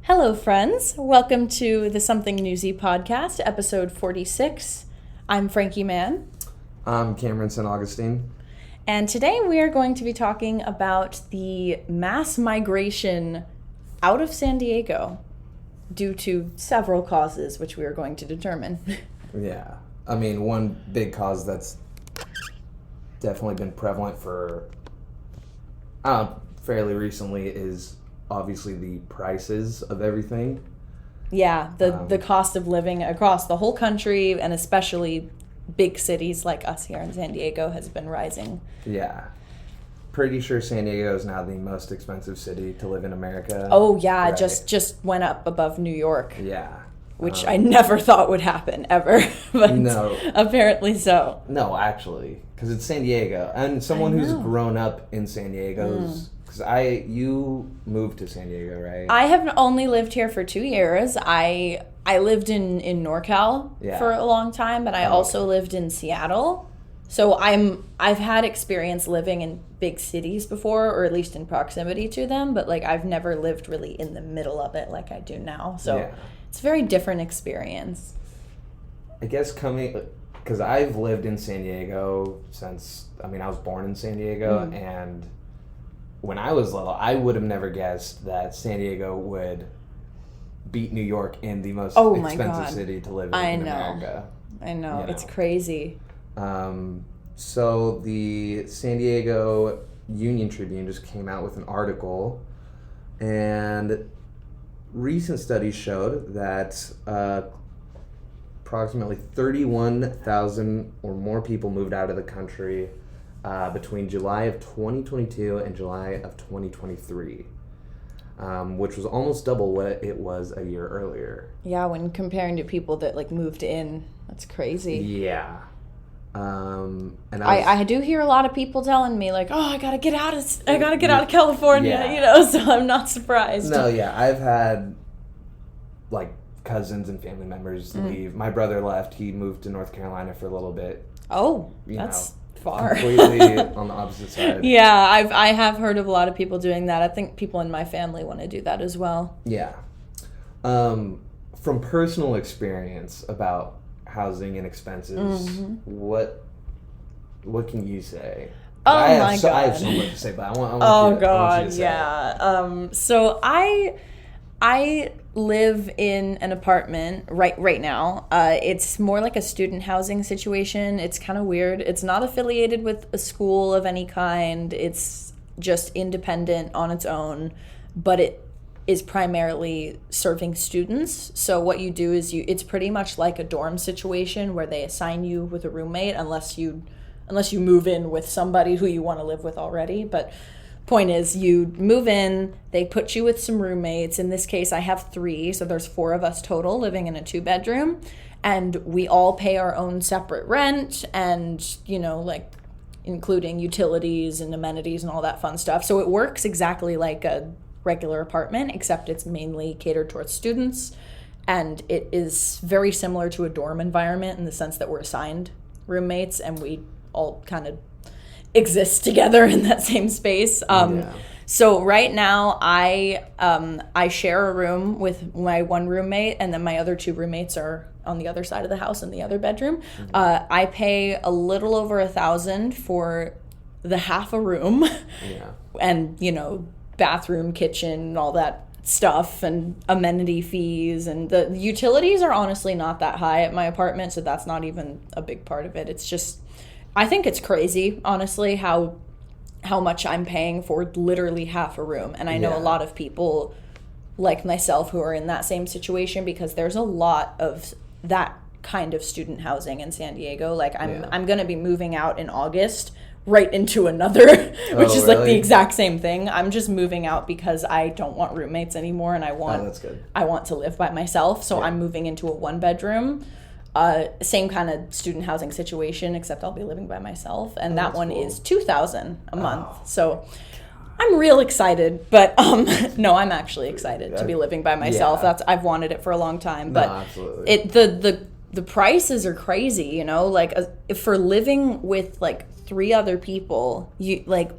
Hello, friends. Welcome to the Something Newsy podcast, episode 46. I'm Frankie Mann. I'm Cameron Agustin. And today we are going to be talking about the mass migration out of San Diego due to several causes, which we are going to determine. Yeah. I mean, one big cause that's definitely been prevalent for fairly recently is obviously the prices of everything. Yeah, the cost of living across the whole country and especially big cities like us here in San Diego has been rising. Yeah. Pretty sure San Diego is now the most expensive city to live in America. Oh yeah, right? just went up above New York. Yeah. Which I never thought would happen ever, but no. Apparently so. No, actually, because it's San Diego, and someone who's grown up in San Diego's. Because you moved to San Diego, right? I have only lived here for 2 years. I lived in NorCal for a long time, but I also lived in Seattle. So I've had experience living in big cities before, or at least in proximity to them, but like I've never lived really in the middle of it like I do now. So it's a very different experience. I guess because I've lived in San Diego since, I was born in San Diego, and when I was little, I would have never guessed that San Diego would beat New York in the most expensive city to live in America. I know. It's crazy. So the San Diego Union Tribune just came out with an article, and recent studies showed that approximately 31,000 or more people moved out of the country between July of 2022 and July of 2023, which was almost double what it was a year earlier. Yeah, when comparing to people that like moved in, that's crazy. Yeah. And I do hear a lot of people telling me like, oh, I gotta get out of California, so I'm not surprised. No, yeah, I've had like cousins and family members leave. My brother left. He moved to North Carolina for a little bit. Oh, that's far. Completely on the opposite side. Yeah, I have heard of a lot of people doing that. I think people in my family want to do that as well. Yeah. From personal experience about housing and expenses, what can you say? I have so much to say, but I want you to say. Yeah. So I live in an apartment right now. It's more like a student housing situation. It's kind of weird. It's not affiliated with a school of any kind. It's just independent on its own, but it is primarily serving students. So what you do is it's pretty much like a dorm situation where they assign you with a roommate unless you move in with somebody who you want to live with already. But point is, you move in, they put you with some roommates. In this case, I have 3, so there's 4 of us total living in a 2-bedroom, and we all pay our own separate rent and, like including utilities and amenities and all that fun stuff. So it works exactly like a regular apartment, except it's mainly catered towards students, and it is very similar to a dorm environment in the sense that we're assigned roommates and we all kind of exist together in that same space. So right now I share a room with my one roommate, and then my other 2 roommates are on the other side of the house in the other bedroom. I pay a little over $1,000 for the half a room, and bathroom, kitchen, all that stuff, and amenity fees, and the utilities are honestly not that high at my apartment, so that's not even a big part of it. It's just, I think it's crazy, honestly, how much I'm paying for literally half a room. And I know a lot of people like myself who are in that same situation, because there's a lot of that kind of student housing in San Diego. Like I'm going to be moving out in August right into another, which is like the exact same thing. I'm just moving out because I don't want roommates anymore, and I want to live by myself. So I'm moving into a 1-bedroom. Same kind of student housing situation, except I'll be living by myself, and that one is $2,000 a month. So I'm real excited, but no, I'm actually excited to be living by myself. I've wanted it for a long time, but the prices are crazy. Like for living with like 3 other people, you like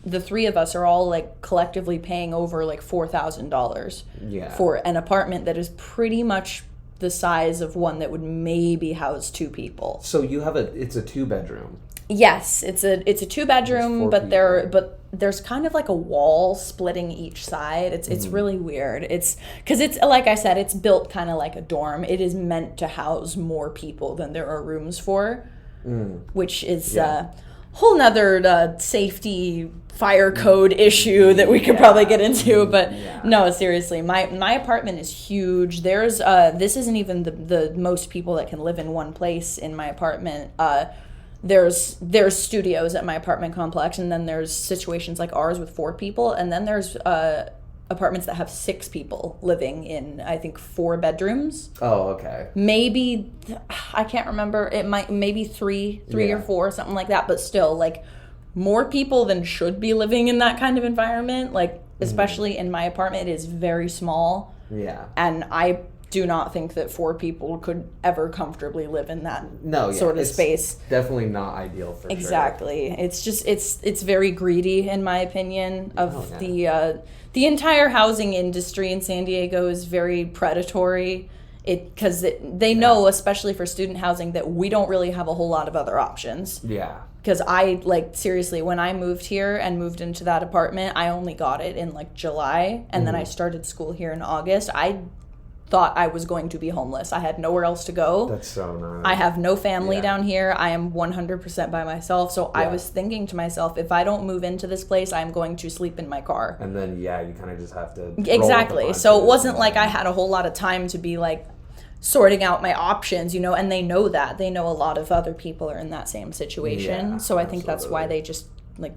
the three of us are all like collectively paying over like $4,000 for an apartment that is pretty much the size of one that would maybe house two people. So you have it's a 2-bedroom. Yes, it's a 2-bedroom, but there's kind of like a wall splitting each side. It's really weird. It's because it's like I said, it's built kind of like a dorm. It is meant to house more people than there are rooms for, which is a whole nother safety fire code issue that we could probably get into. But no, seriously, my apartment is huge. There's this isn't even the most people that can live in one place in my apartment. There's studios at my apartment complex, and then there's situations like ours with 4 people, and then there's apartments that have 6 people living in, I think, 4 bedrooms. Oh, okay. Maybe, I can't remember. It might maybe three or 4, something like that. But still, like, more people than should be living in that kind of environment. Like, especially in my apartment, it is very small. Yeah. And I do not think that 4 people could ever comfortably live in that sort of space. Definitely not ideal for sure. Exactly. It's just it's very greedy, in my opinion. The entire housing industry in San Diego is very predatory. Because they know, especially for student housing, that we don't really have a whole lot of other options. Yeah. Because seriously, when I moved here and moved into that apartment, I only got it in like July, and then I started school here in August. I thought I was going to be homeless. I had nowhere else to go. That's so nice. I have no family down here. I am 100% by myself. So I was thinking to myself, if I don't move into this place, I'm going to sleep in my car. And then, you kind of just have to... Exactly. So it wasn't like I had a whole lot of time to be like sorting out my options, and they know that. They know a lot of other people are in that same situation. Yeah, so I think that's why they just like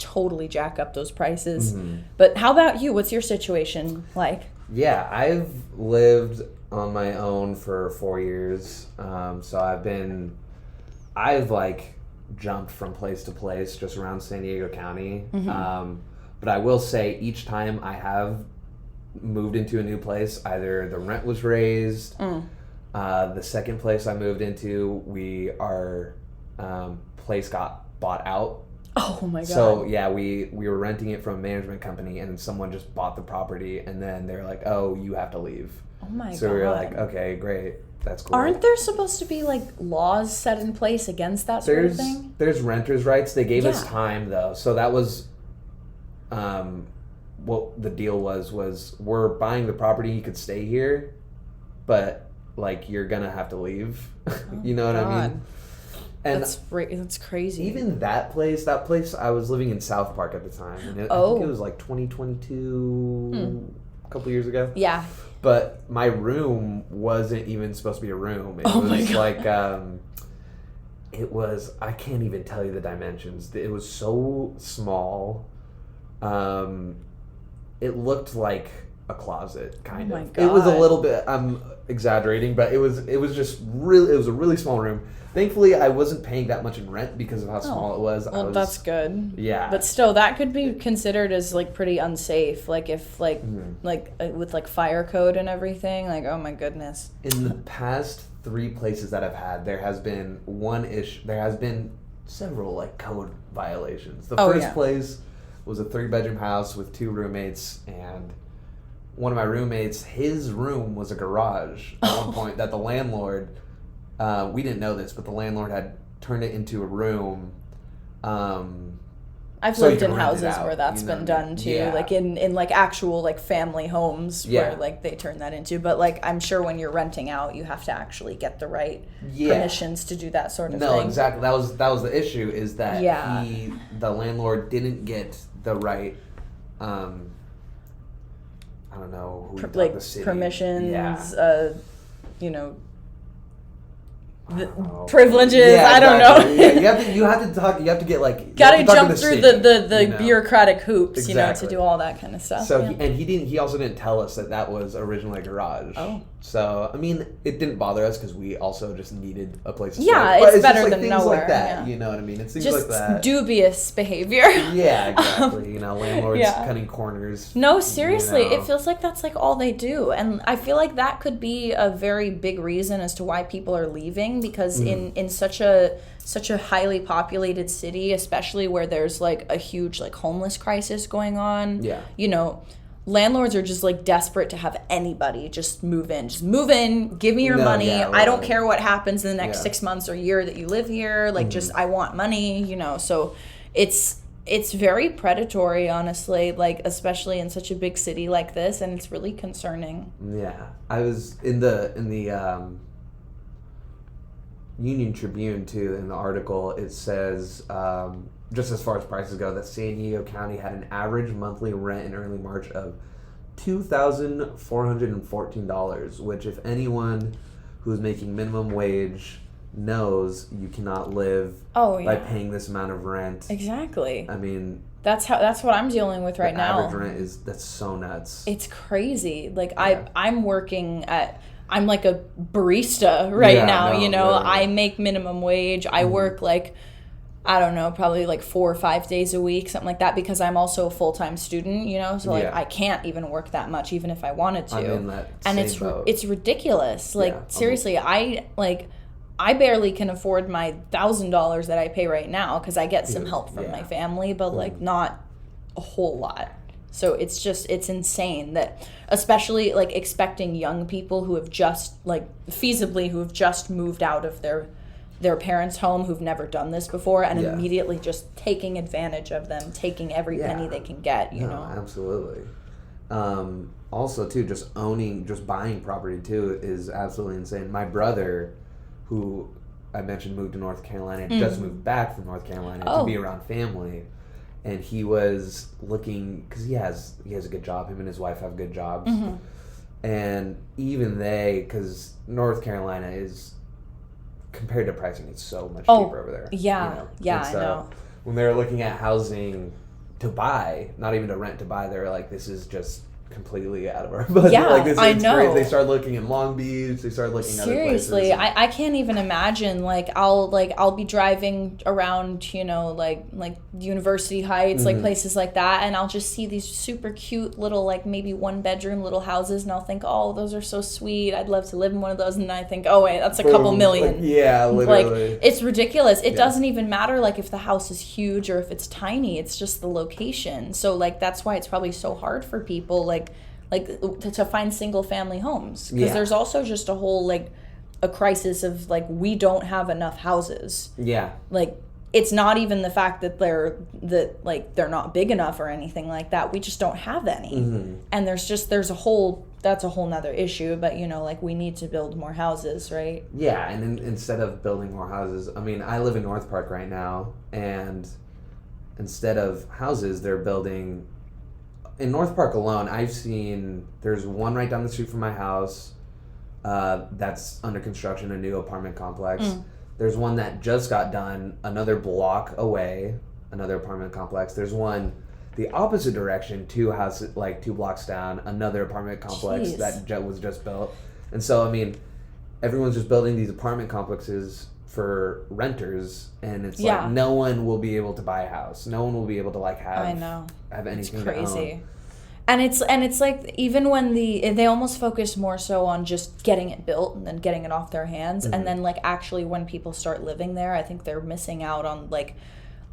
totally jack up those prices. But how about you? What's your situation like? Yeah, I've lived on my own for 4 years. So I've like jumped from place to place just around San Diego County. But I will say each time I have moved into a new place, either the rent was raised, the second place I moved into, our place got bought out. Oh my god. So yeah, we were renting it from a management company, and someone just bought the property, and then they're like, "Oh, you have to leave." Oh my god. So we were like, "Okay, great, that's cool." Aren't there supposed to be like laws set in place against that sort of thing? There's renters' rights. They gave us time though, so that was, what the deal was we're buying the property. You could stay here, but like you're gonna have to leave. You know what I mean? And that's crazy. Even that place, I was living in South Park at the time. And I think it was like 2022, a couple years ago. Yeah. But my room wasn't even supposed to be a room. It was like, I can't even tell you the dimensions. It was so small. It looked like a closet, kind of. My God. It was a little bit, I'm exaggerating, but it was a really small room. Thankfully, I wasn't paying that much in rent because of how small it was. Well, that's good. Yeah. But still, that could be considered as like pretty unsafe. Like if with like fire code and everything. Like, oh my goodness. In the past 3 places that I've had, there has been one issue. There has been several like code violations. The first place was a 3-bedroom house with 2 roommates, and one of my roommates, his room was a garage at one point that the landlord. We didn't know this, but the landlord had turned it into a room. I've lived in houses where that's been done too, like in like actual like family homes where like they turn that into. But like I'm sure when you're renting out, you have to actually get the right permissions to to do that sort of thing. No, exactly. That was the issue. Is that the landlord didn't get the right. I don't know who like the city. Permissions. Privileges. I don't know. You have to talk. You have to get like. Gotta jump through the bureaucratic hoops, to do all that kind of stuff. So he also didn't tell us that was originally a garage. Oh. So I mean, it didn't bother us because we also just needed a place to stay. Yeah, it's better than nowhere. Like that, you know what I mean? It seems just like that. Dubious behavior. Yeah, exactly. Landlords cutting corners. No, seriously, it feels like that's like all they do, and I feel like that could be a very big reason as to why people are leaving. because in such a highly populated city, especially where there's like a huge like homeless crisis going on, you know, landlords are just like desperate to have anybody just move in, give me your money. I don't care what happens in the next 6 months or year that you live here, like just I want money, you know. So it's very predatory, honestly, like especially in such a big city like this, and it's really concerning. Yeah, I was in the Union Tribune too. In the article, it says just as far as prices go, that San Diego County had an average monthly rent in early March of $2,414, which, if anyone who's making minimum wage knows, you cannot live by paying this amount of rent. Exactly. I mean, that's what I'm dealing with right now. Average rent that's so nuts. It's crazy. Like I'm working I'm like a barista right now, you know. Literally. I make minimum wage. I work like, I don't know, probably like 4 or 5 days a week, something like that, because I'm also a full-time student, you know, so like I can't even work that much even if I wanted to. I'm in that and it's ridiculous. Like seriously, I barely can afford my $1,000 that I pay right now because I get some help from my family, but like not a whole lot. So it's insane that, especially like expecting young people who have just like feasibly who have just moved out of their parents' home, who've never done this before, and immediately just taking advantage of them, taking every penny they can get, you know. Absolutely. Also too, just buying property too is absolutely insane. My brother, who I mentioned moved to North Carolina, just moved back from North Carolina to be around family. And he was looking, because he has a good job. Him and his wife have good jobs. And even because North Carolina is, compared to pricing, it's so much cheaper over there. Yeah, you know? Yeah, I know. When they were looking at housing to buy, not even to rent, to buy, they were like, this is just completely out of our budget. Yeah, like, I know. Great. They started looking in Long Beach. They started looking at other places. Seriously, I can't even imagine. Like I'll be driving around, you know, like University Heights, like places like that, and I'll just see these super cute little like maybe 1-bedroom little houses, and I'll think, oh, those are so sweet. I'd love to live in one of those, and I think, oh wait, that's a couple million. Like, yeah, literally. Like it's ridiculous. It doesn't even matter like if the house is huge or if it's tiny. It's just the location. So like that's why it's probably so hard for people like to find single family homes, because there's also just a whole like a crisis of like we don't have enough houses. Like it's not even the fact that they're not big enough or anything like that. We just don't have any. And that's a whole nother issue. But you know, like we need to build more houses, right? Yeah, and instead of building more houses, I mean, I live in North Park right now, and instead of houses, they're building. In North Park alone, I've seen there's one right down the street from my house that's under construction, a new apartment complex. There's one that just got done another block away, another apartment complex. There's one the opposite direction, 2 blocks down, another apartment complex that was just built. And so, I mean, everyone's just building these apartment complexes for renters, and it's like no one will be able to buy a house. No one will be able to like have anything. It's crazy. To own. And it's like even when they almost focus more so on just getting it built and then getting it off their hands, and then like actually when people start living there, I think they're missing out on like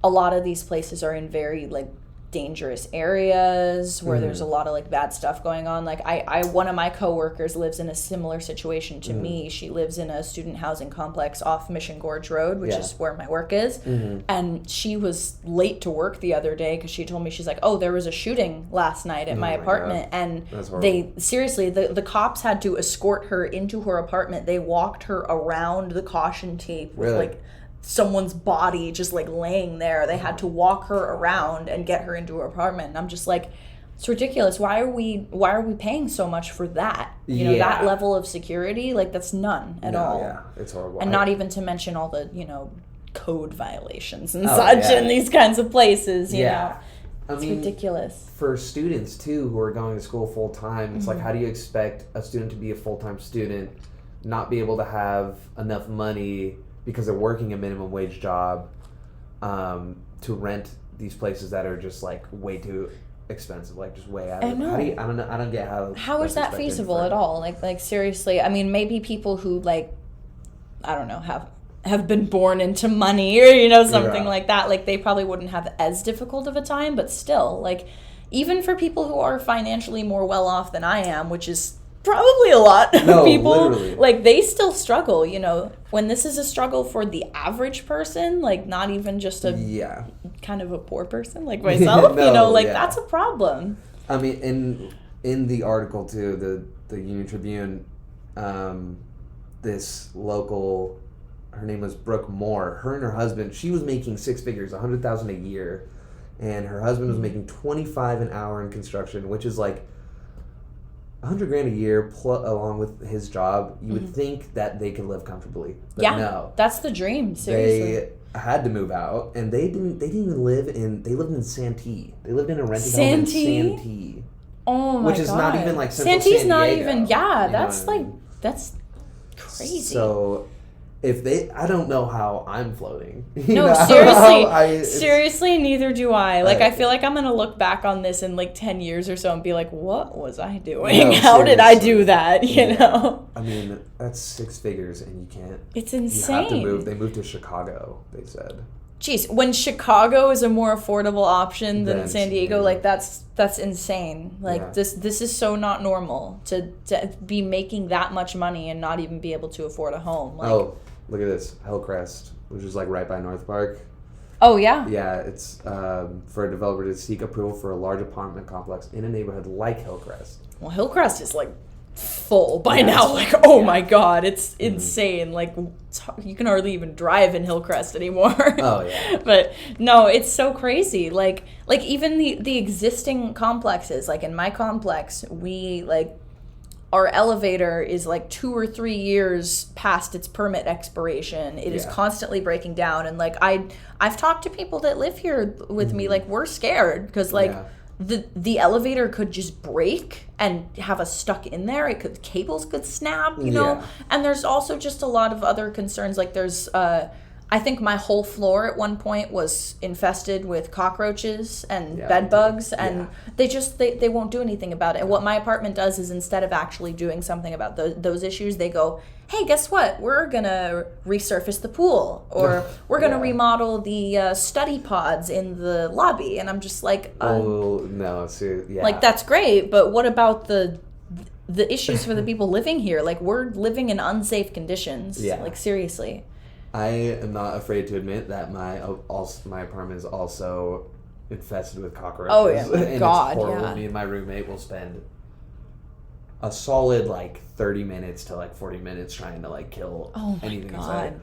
a lot of these places are in very like dangerous areas where there's a lot of like bad stuff going on. Like I one of my coworkers lives in a similar situation to me. She lives in a student housing complex off Mission Gorge Road, which is where my work is. And she was late to work the other day because she told me, she's like, oh, there was a shooting last night at my apartment. And they seriously, the cops had to escort her into her apartment. They walked her around the caution tape with like someone's body just like laying there. They had to walk her around and get her into her apartment. And I'm just like, it's ridiculous. Why are we paying so much for that? You know, that level of security, like that's none at all. Yeah, it's horrible. And not even to mention all the, you know, code violations and such in these kinds of places, you know. It's ridiculous. For students too who are going to school full time, it's like, how do you expect a student to be a full-time student, not be able to have enough money because they're working a minimum wage job to rent these places that are just like way too expensive, like just way out of. I don't get how is that feasible at all? Like seriously, I mean, maybe people who like I don't know, have been born into money or, something like that. Like, they probably wouldn't have as difficult of a time, but still, like, even for people who are financially more well off than I am, which is probably a lot of people, literally. Like, they still struggle, when this is a struggle for the average person, like, not even just a kind of a poor person like myself, that's a problem. I mean, in the article too, the Union Tribune, this local, her name was Brooke Moore, her and her husband, she was making six figures, $100,000 a year, and her husband was making $25 an hour in construction, which is like $100,000 a year, along with his job. You would think that they could live comfortably, but no, that's the dream. Seriously, they had to move out, and they didn't even live in. They lived in Santee. They lived in a rented home in Santee. Oh my god! Which is not even like central Santee's San not Diego, even. Yeah, that's like that's crazy. So, I don't know how I'm floating. Seriously, neither do I. Like, I feel like I'm gonna look back on this in like 10 years or so and be like, what was I doing? How did I do that? You know? I mean, that's six figures, and you can't. It's insane. You have to move. They moved to Chicago, they said. Jeez, when Chicago is a more affordable option than San Diego, like that's insane. Like this is so not normal to be making that much money and not even be able to afford a home. Like, look at this, Hillcrest, which is like right by North Park. Oh yeah. Yeah, it's for a developer to seek approval for a large apartment complex in a neighborhood like Hillcrest. Well, Hillcrest is like full by now. Like, my god, it's insane. Like, you can hardly even drive in Hillcrest anymore. Oh yeah. But no, it's so crazy. Like even the existing complexes, like in my complex, we like our elevator is like 2 or 3 years past its permit expiration. It is constantly breaking down, and like I've talked to people that live here with me, like we're scared because like the elevator could just break and have us stuck in there. Cables could snap, you know. And there's also just a lot of other concerns. Like there's I think my whole floor at one point was infested with cockroaches and bed bugs, and they won't do anything about it. And what my apartment does is, instead of actually doing something about those issues, they go, hey, guess what? We're going to resurface the pool, or we're going to remodel the study pods in the lobby. And I'm just like, no, seriously, like, that's great, but what about the issues for the people living here? Like, we're living in unsafe conditions. Like, seriously. I am not afraid to admit that my apartment is also infested with cockroaches. Oh yeah, my God, it's horrible. Me and my roommate will spend a solid like 30 minutes to like 40 minutes trying to like kill anything inside.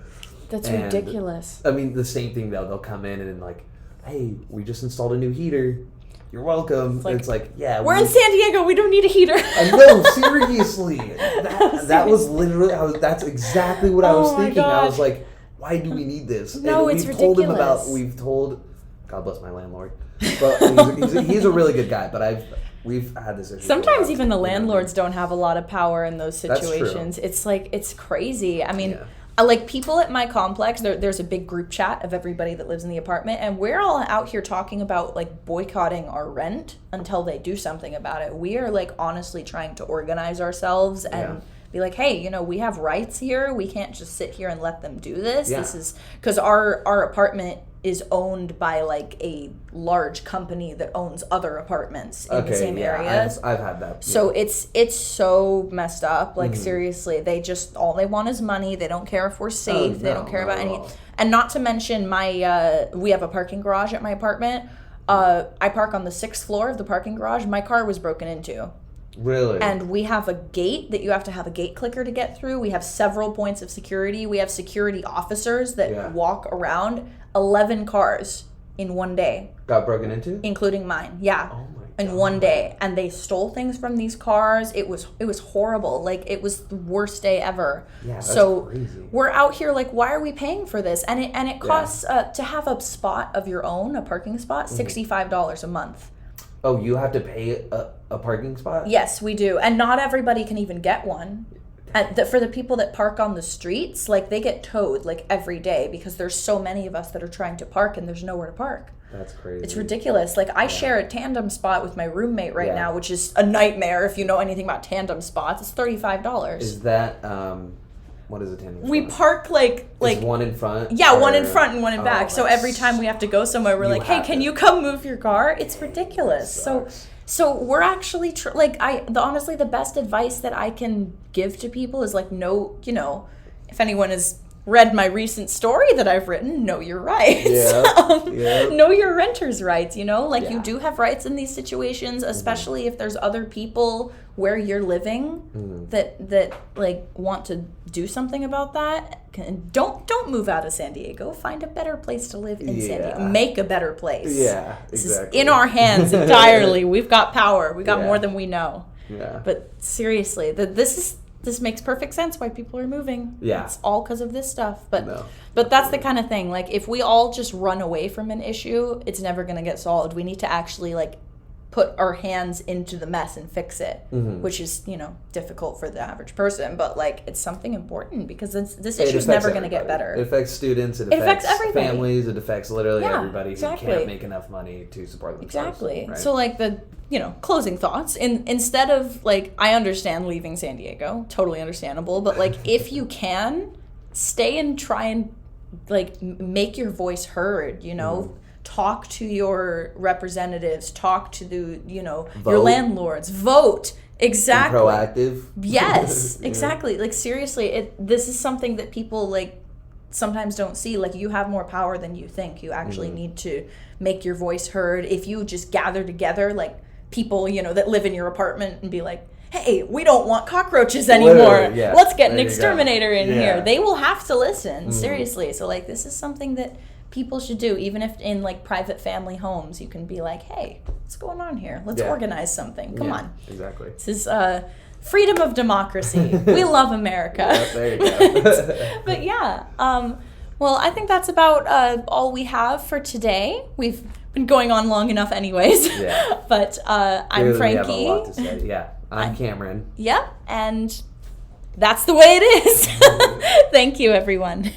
That's ridiculous. I mean, the same thing though. They'll come in and like, hey, we just installed a new heater. You're welcome. It's like, yeah. We're in San Diego. We don't need a heater. I know, seriously. That was literally, that's exactly what I was thinking. I was like, why do we need this? No, and it's ridiculous. God bless my landlord, but he's a really good guy, but we've had this issue. Sometimes even the landlords don't have a lot of power in those situations. It's like, it's crazy. I mean, like people at my complex, there's a big group chat of everybody that lives in the apartment, and we're all out here talking about like boycotting our rent until they do something about it. We are like honestly trying to organize ourselves and be like, hey, you know, we have rights here. We can't just sit here and let them do this. This is because our apartment is owned by like a large company that owns other apartments in the same area. I've had that. So it's so messed up. Like seriously, they just all they want is money. They don't care if we're safe. They don't care about any. And not to mention we have a parking garage at my apartment. I park on the 6th floor of the parking garage. My car was broken into. Really? And we have a gate that you have to have a gate clicker to get through. We have several points of security. We have security officers that walk around. 11 cars in one day. Got broken into? Including mine. Yeah. Oh my God. In one day. And they stole things from these cars. It was horrible. Like, it was the worst day ever. Yeah, that's crazy. We're out here like, why are we paying for this? And it costs to have a spot of your own, a parking spot, $65 a month. Oh, you have to pay a parking spot? Yes, we do. And not everybody can even get one. And for the people that park on the streets, like they get towed like every day because there's so many of us that are trying to park and there's nowhere to park. That's crazy. It's ridiculous. Like I share a tandem spot with my roommate right now, which is a nightmare if you know anything about tandem spots. It's $35. Is that What is a tandem squat? We park like is one in front? Yeah, one in front and one in back. So every that's- time we have to go somewhere, we're like, hey, can you come move your car? It's ridiculous. So we're actually honestly, the best advice that I can give to people is like, no, you know, if anyone has read my recent story that I've written, know your rights. Know your renter's rights, you know, like you do have rights in these situations, especially if there's other people where you're living that like want to do something about that. Don't move out of San Diego. Find a better place to live in San Diego. Make a better place. Yeah, exactly. This is in our hands entirely. We've got power. We got more than we know. Yeah. But seriously, this makes perfect sense why people are moving. Yeah. It's all because of this stuff. But that's the kind of thing. Like, if we all just run away from an issue, it's never going to get solved. We need to actually, like, put our hands into the mess and fix it, which is, you know, difficult for the average person. But, like, it's something important because this issue is never going to get better. It affects students. It affects affects everybody. Families. It affects literally everybody who exactly. can't make enough money to support themselves. Exactly. Right? So, like, closing thoughts. Instead of, like, I understand leaving San Diego, totally understandable, but, like, if you can, stay and try and, like, make your voice heard, you know? Talk to your representatives, talk to your landlords, vote. Exactly. Be proactive. Yes, exactly. Like, seriously, this is something that people, like, sometimes don't see. Like, you have more power than you think. You actually need to make your voice heard. If you just gather together, like, people, you know, that live in your apartment and be like, hey, we don't want cockroaches anymore. Let's get an exterminator in here. They will have to listen, seriously. So, like, this is something that people should do, even if in, like, private family homes, you can be like, hey, what's going on here? Let's organize something. Come on. Exactly. This is freedom of democracy. We love America. There you go. But yeah, well, I think that's about all we have for today. We've been going on long enough anyways. Yeah. But I'm Frankie. We have a lot to say. Yeah. I'm Cameron. Yep. And that's the way it is. Thank you, everyone.